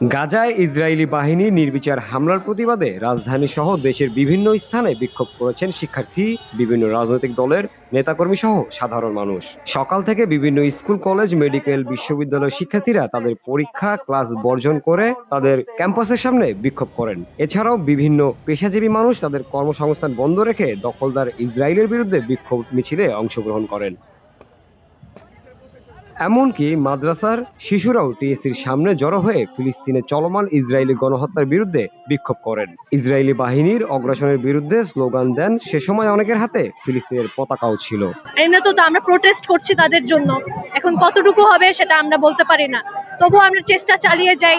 গাজায় ইসরায়েলি বাহিনী নির্বিচার হামলার প্রতিবাদে রাজধানী সহ দেশের বিভিন্ন স্থানে বিক্ষোভ করেছেন শিক্ষার্থী, বিভিন্ন রাজনৈতিক দলের নেতাকর্মী সহ সাধারণ মানুষ। সকাল থেকে বিভিন্ন স্কুল, কলেজ, মেডিকেল, বিশ্ববিদ্যালয়ের শিক্ষার্থীরা তাদের পরীক্ষা ক্লাস বর্জন করে তাদের ক্যাম্পাসের সামনে বিক্ষোভ করেন। এছাড়াও বিভিন্ন পেশাজীবী মানুষ তাদের কর্মসংস্থান বন্ধ রেখে দখলদার ইসরায়েলের বিরুদ্ধে বিক্ষোভ মিছিলে অংশগ্রহণ করেন। এমনকি মাদ্রাসার শিশুরাও টিএসসির সামনে জড়ো হয়ে ফিলিস্তিনে চলমান ইসরায়েলি গণহত্যার বিরুদ্ধে বিক্ষোভ করেন। ইসরায়েলি বাহিনীর অগ্রাসনের বিরুদ্ধে স্লোগান দেন। সে সময় অনেকের হাতে ফিলিস্তিনের পতাকাও ছিল। এমনি তো আমরা প্রোটেস্ট করছি তাদের জন্য, এখন কতটুকু হবে সেটা আমরা বলতে পারি না, তবু আমরা চেষ্টা চালিয়ে যাই,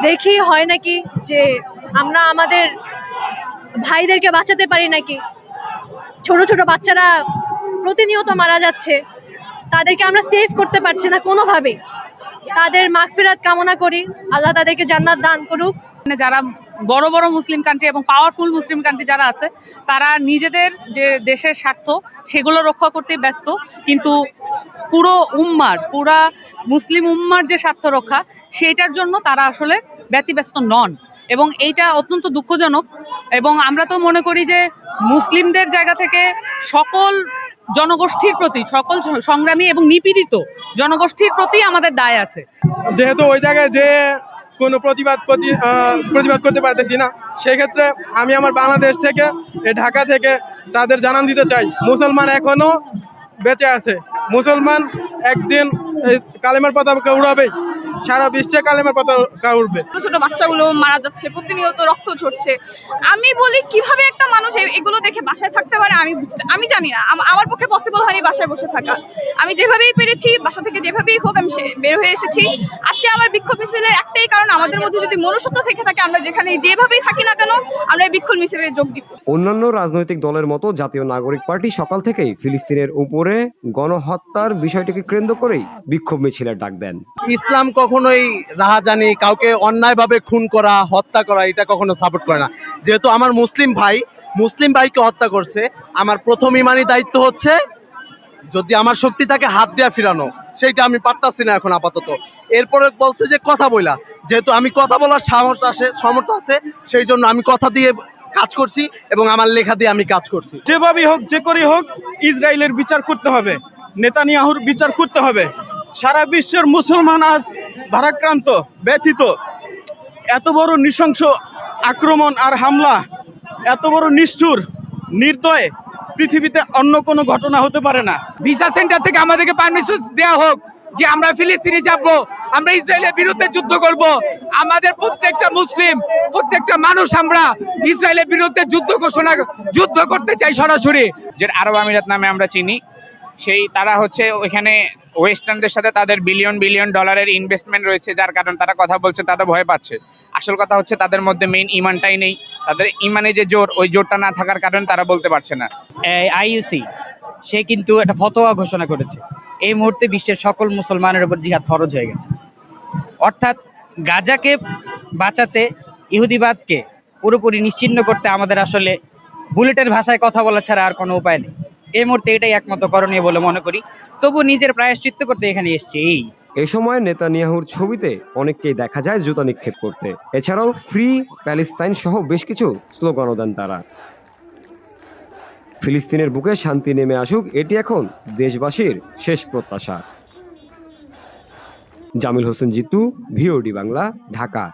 দেখি হয় নাকি যে আমরা আমাদের ভাইদেরকে বাঁচাতে পারি নাকি। ছোট ছোট বাচ্চারা প্রতিনিয়ত মারা যাচ্ছে, তাদেরকে আমরা সেভ করতে পারছি না কোনোভাবে। তাদের মাগফিরাত কামনা করি, আল্লাহ তাদেরকে জান্নাত দান করুক। যারা বড় বড় মুসলিম কান্ট্রি এবং পাওয়ারফুল মুসলিম কান্ট্রি যারা আছে, তারা নিজেদের যে দেশের স্বার্থ সেগুলো রক্ষা করতে ব্যস্ত, কিন্তু পুরা মুসলিম উম্মার যে স্বার্থ রক্ষা সেইটার জন্য তারা আসলে ব্যতিব্যস্ত নন, এবং এইটা অত্যন্ত দুঃখজনক। এবং আমরা তো মনে করি যে মুসলিমদের জায়গা থেকে সকল জনগোষ্ঠীর প্রতি, সকল সংগ্রামী এবং নিপীড়িত জনগোষ্ঠীর প্রতি আমাদের দায় আছে। যেহেতু ওই জায়গায় যে কোনো প্রতিবাদ করতে পারতেছি না, সেক্ষেত্রে আমি আমার বাংলাদেশ থেকে, ঢাকা থেকে তাদের জানান দিতে চাই, মুসলমান এখনো বেঁচে আছে। মুসলমান একদিন কালেমার পতাকা উড়াবেই, সারা বিশ্বে কালেমার পতাকা উঠবে। ছোট ছোট বাচ্চাগুলো মারা যাচ্ছে, প্রতিনিয়ত রক্ত ঝরছে। আমি বলি কিভাবে একটা মানুষ এগুলো দেখে বাসায় থাকতে পারে, আমি জানি না। আমার পক্ষে পসিবল হয়নি বাসায় বসে থাকা। আমি যেভাবেই পেরেছি, বাসা থেকে যেভাবেই হোক আমি বের হয়ে এসেছি। আজকে আমার বিক্ষোভ মিছিলের একটাই কারণ, আমাদের মধ্যে যদি মনুষ্যত্ব থেকে থাকে, আমরা যেখানে যেভাবেই থাকি না কেন, আমরা এই বিক্ষোভ মিছিলে যোগ দিব। অন্যান্য রাজনৈতিক দলের মতো জাতীয় নাগরিক পার্টি সকাল থেকেই ফিলিস্তিনের উপরে গণহত্যার বিষয়টিকে কেন্দ্র করেই বিক্ষোভ মিছিলের ডাক দেন। ইসলাম কখনোই রাহাজানি, কাউকে অন্যায়ভাবে খুন করা, হত্যা করা, এটা কখনো সাপোর্ট করে না। যেহেতু আমার মুসলিম ভাইকে হত্যা করছে, আমার প্রথম ইমানি দায়িত্ব হচ্ছে যদি আমার শক্তি থাকে হাত দিয়া ফিরানো। সেইটা আমি পারতাছি না এখন আপাতত। এরপরে বলছে যে কথা বলা, যেহেতু আমি কথা বলার সামর্থ্য আছে, সেই জন্য আমি কথা দিয়ে কাজ করছি এবং আমার লেখা দিয়ে আমি কাজ করছি। যেভাবেই হোক, যে করেই হোক, ইসরায়েলের বিচার করতে হবে, নেতানিয়াহুর বিচার করতে হবে। সারা বিশ্বের মুসলমান আজ ভারাক্রান্ত, ব্যথিত। এত বড় নৃশংস আক্রমণ আর হামলা, এত বড় নিষ্ঠুর, নির্দয় পৃথিবীতে অন্য কোনো ঘটনা হতে পারে না। ভিসা সেন্টার থেকে আমাদেরকে পারমিশন দেওয়া হোক যে আমরা ফিলিস্তিনে যাব, আমরা ইসরায়েলের বিরুদ্ধে যুদ্ধ করব। আমাদের প্রত্যেকটা মুসলিম, প্রত্যেকটা মানুষ আমরা ইসরায়েলের বিরুদ্ধে যুদ্ধ করতে চাই সরাসরি। যে আরব আমিরাত নামে আমরা চিনি, তারা হচ্ছে ওইখানে ওয়েস্টার্নদের সাথে তাদের বিলিয়ন বিলিয়ন ডলারের ইনভেস্টমেন্ট রয়েছে, যার কারণে তারা কথা বলছে, তারা ভয় পাচ্ছে। আসল কথা হচ্ছে তাদের মধ্যে মেইন ইমানটাই নেই। তাদের ইমানে যে জোর, ওই জোরটা না থাকার কারণে তারা বলতে পারছে না। আইইউসি সে কিন্তু একটা ফতোয়া ঘোষণা করেছে, এই মুহূর্তে বিশ্বের সকল মুসলমানের উপর জিহাদ ফরজ হয়ে গেছে। অর্থাৎ গাজাকে বাঁচাতে, ইহুদিবাদকে পুরোপুরি নিশ্চিহ্ন করতে আমাদের আসলে বুলেটের ভাষায় কথা বলা ছাড়া আর কোনো উপায় নেই। এই মুহূর্তে এটাই একমাত্র করণীয় বলে মনে করি। তবু নিজের প্রায়শ্চিত্ত করতে এখানে এসছে। এ সময় নেতানিয়াহুর ছবিতে অনেককেই দেখা যায় জুতা নিক্ষেপ করতে। এছাড়াও ফ্রি প্যালেস্তাইন সহ বেশ কিছু স্লোগানও দেন তারা। ফিলিস্তিনের বুকে শান্তি নেমে আসুক, এটি এখন দেশবাসীর শেষ প্রত্যাশা। জামিল হোসেন জিতু, ভিওডি বাংলা, ঢাকা।